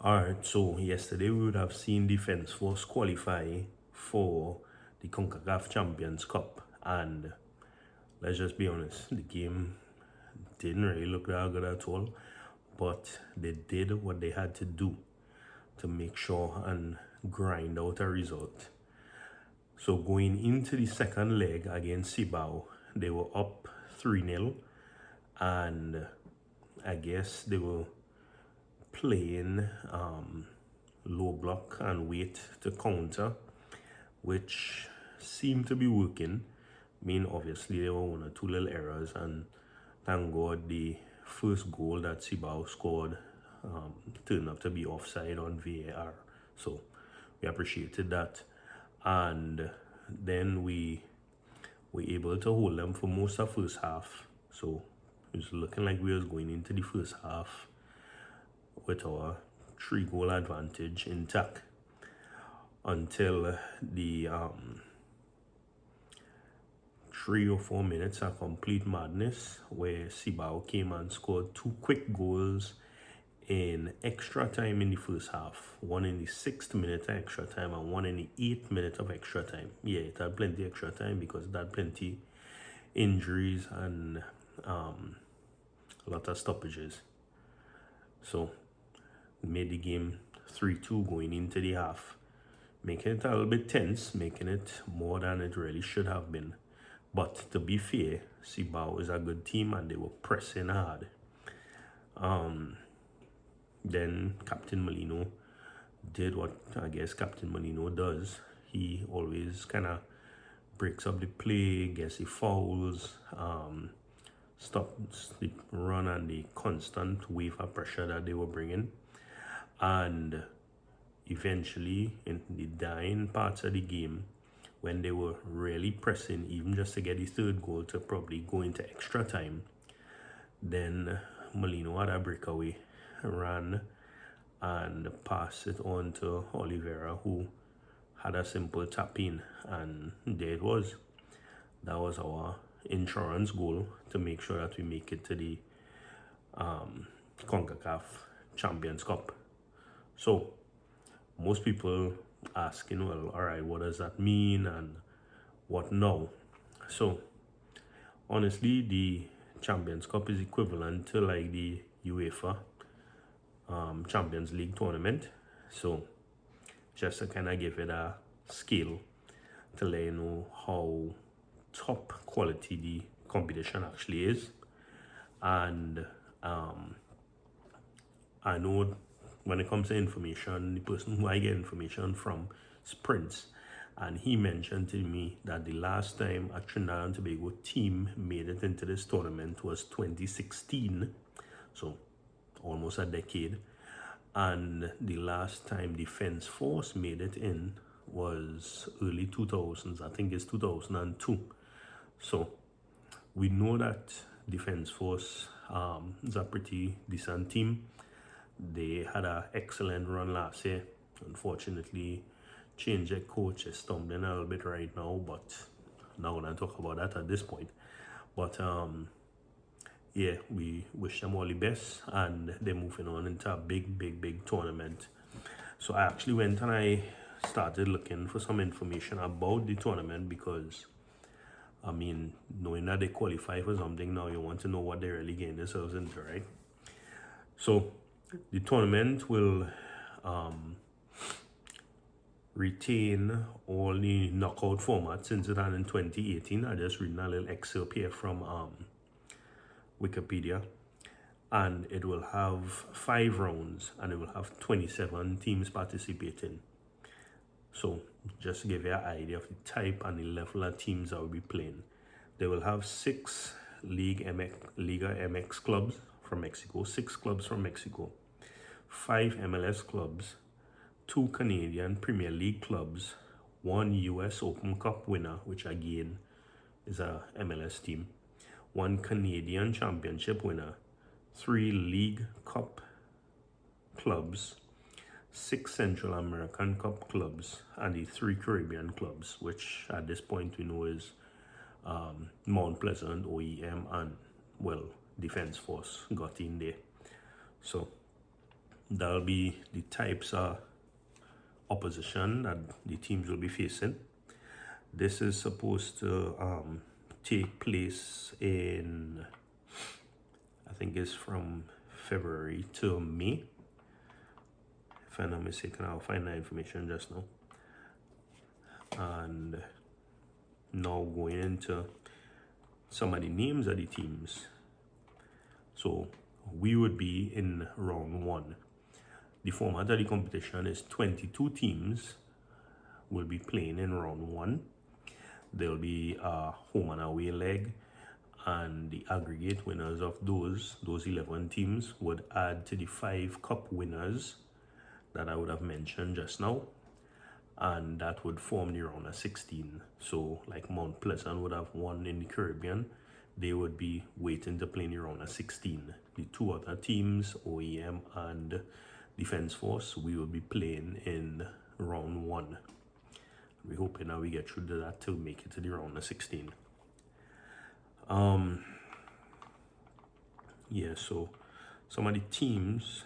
Alright, so yesterday we would have seen Defense Force qualify for the CONCACAF Champions Cup, and let's just be honest, the game didn't really look that good at all, but they did what they had to do to make sure and grind out a result. So going into the second leg against Cibao, they were up 3-0, and I guess they were playing low block and wait to counter, which seemed to be working. I mean, obviously there were one or two little errors, and thank God the first goal that Cibao scored turned out to be offside on VAR, so we appreciated that. And then we were able to hold them for most of the first half, so it was looking like we was going into the first half with our 3-goal advantage intact until the 3 or 4 minutes of complete madness, where Cibao came and scored 2 quick goals in extra time in the first half. One in the 6th minute of extra time and one in the 8th minute of extra time. Yeah, it had plenty extra time because it had plenty injuries and a lot of stoppages. So made the game 3-2 going into the half, making it a little bit tense, making it more than it really should have been. But to be fair, Cibao is a good team and they were pressing hard. Then Captain Molino did what I guess Captain Molino does. He always kind of breaks up the play, gets the fouls, stops the run and the constant wave of pressure that they were bringing. And eventually, in the dying parts of the game, when they were really pressing, even just to get the 3rd goal to probably go into extra time, then Molino had a breakaway, ran and passed it on to Oliveira, who had a simple tap in, and there it was. That was our insurance goal to make sure that we make it to the CONCACAF Champions Cup. So most people asking, well, all right, what does that mean and what now? So honestly, the Champions Cup is equivalent to like the UEFA Champions League tournament. So just to kind of give it a scale to let you know how top quality the competition actually is. And I know when it comes to information, the person who I get information from is Prince, and he mentioned to me that the last time a Trinidad and Tobago team made it into this tournament was 2016, so almost a decade, and the last time Defense Force made it in was early 2000s. I think it's 2002. So we know that Defense Force is a pretty decent team. They had an excellent run last year. Unfortunately, change their coach is stumbling a little bit right now, but not gonna talk about that at this point. But yeah, we wish them all the best, and they're moving on into a big tournament. So I actually went and I started looking for some information about the tournament, because I mean, knowing that they qualify for something, now you want to know what they're really getting themselves into, right? So the tournament will retain all the knockout formats since it had in 2018. I just reading a little excerpt here from Wikipedia, and it will have 5 rounds and it will have 27 teams participating. So just to give you an idea of the type and the level of teams that will be playing, they will have 6 Liga MX clubs from Mexico, 6 clubs from Mexico, 5 MLS clubs, 2 Canadian Premier League clubs, 1 US Open Cup winner, which again is a MLS team, 1 Canadian Championship winner, 3 League Cup clubs, 6 Central American Cup clubs, and the 3 Caribbean clubs, which at this point we know is Mount Pleasant, OEM, and well, Defense Force got in there. So That'll be the types of opposition that the teams will be facing. This is supposed to take place in, I think it's from February to May. If I'm not mistaken, I'll find that information just now. And now going into some of the names of the teams. So we would be in round 1. The format of the competition is 22 teams will be playing in round 1. There'll be a home and away leg, and the aggregate winners of those 11 teams would add to the 5 cup winners that I would have mentioned just now, and that would form the round of 16. So like Mount Pleasant would have won in the Caribbean, they would be waiting to play in the round of 16. The 2 other teams, OEM and Defense Force, we will be playing in round 1. We're hoping that we get through to that to make it to the round of 16. So some of the teams,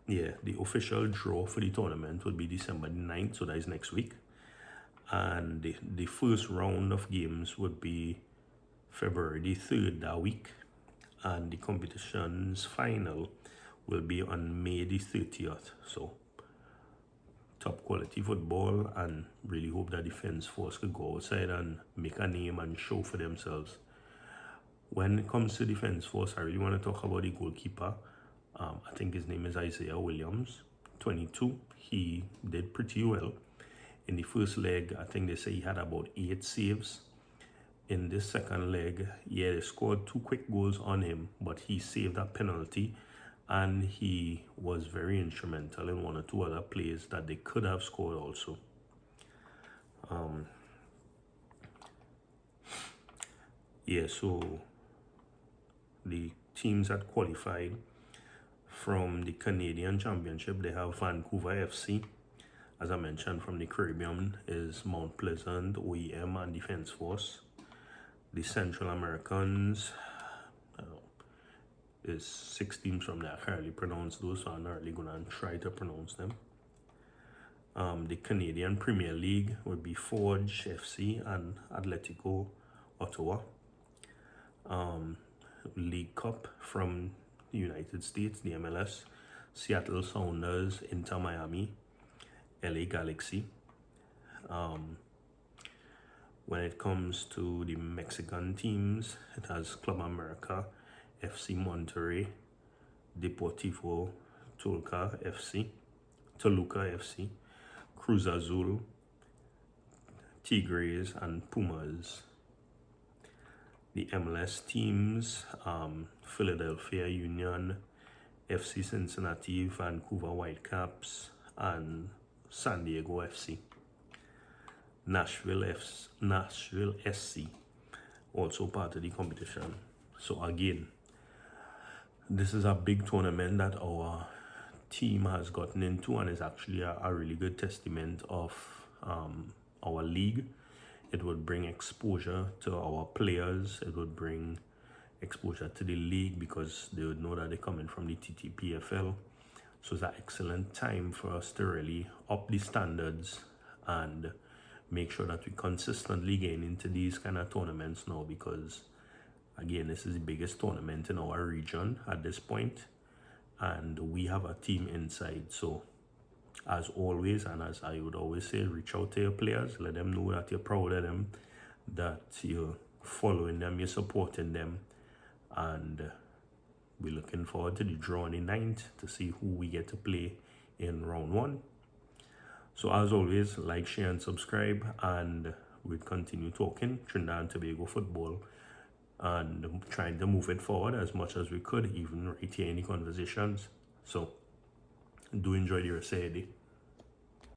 the official draw for the tournament would be December 9th, so that is next week. And the first round of games would be February the 3rd that week. And the competition's final will be on May the 30th. So top quality football, and really hope that Defense Force could go outside and make a name and show for themselves. When it comes to Defense Force, I really want to talk about the goalkeeper. I think his name is Isaiah Williams, 22. He did pretty well. In the first leg, I think they say he had about 8 saves. In this second leg, they scored 2 quick goals on him, but he saved a penalty, and he was very instrumental in 1 or 2 other plays that they could have scored also. So the teams that qualified from the Canadian Championship, they have Vancouver FC. As I mentioned, from the Caribbean is Mount Pleasant, OEM, and Defense Force. The Central Americans is 6 teams from there. I can't really pronounce those, so I'm not really going to try to pronounce them. The Canadian Premier League would be Forge FC and Atletico Ottawa. League Cup from the United States, the MLS, Seattle Sounders, Inter Miami, LA Galaxy. When it comes to the Mexican teams, it has Club America, FC Monterrey, Deportivo Toluca FC, Cruz Azul, Tigres, and Pumas. The MLS teams, Philadelphia Union, FC Cincinnati, Vancouver Whitecaps, and San Diego FC. Nashville SC, also part of the competition. So again, this is a big tournament that our team has gotten into, and is actually a really good testament of our league. It would bring exposure to our players. It would bring exposure to the league because they would know that they're coming from the TTPFL. So it's an excellent time for us to really up the standards and make sure that we consistently get into these kind of tournaments now, because again, this is the biggest tournament in our region at this point, and we have a team inside. So as always, and as I would always say, reach out to your players, let them know that you're proud of them, that you're following them, you're supporting them, and we're looking forward to the draw on the 9th to see who we get to play in round 1. So as always, like, share, and subscribe, and we'll continue talking Trinidad and Tobago football and trying to move it forward as much as we could, even right here in the conversations. So do enjoy the rest of your day.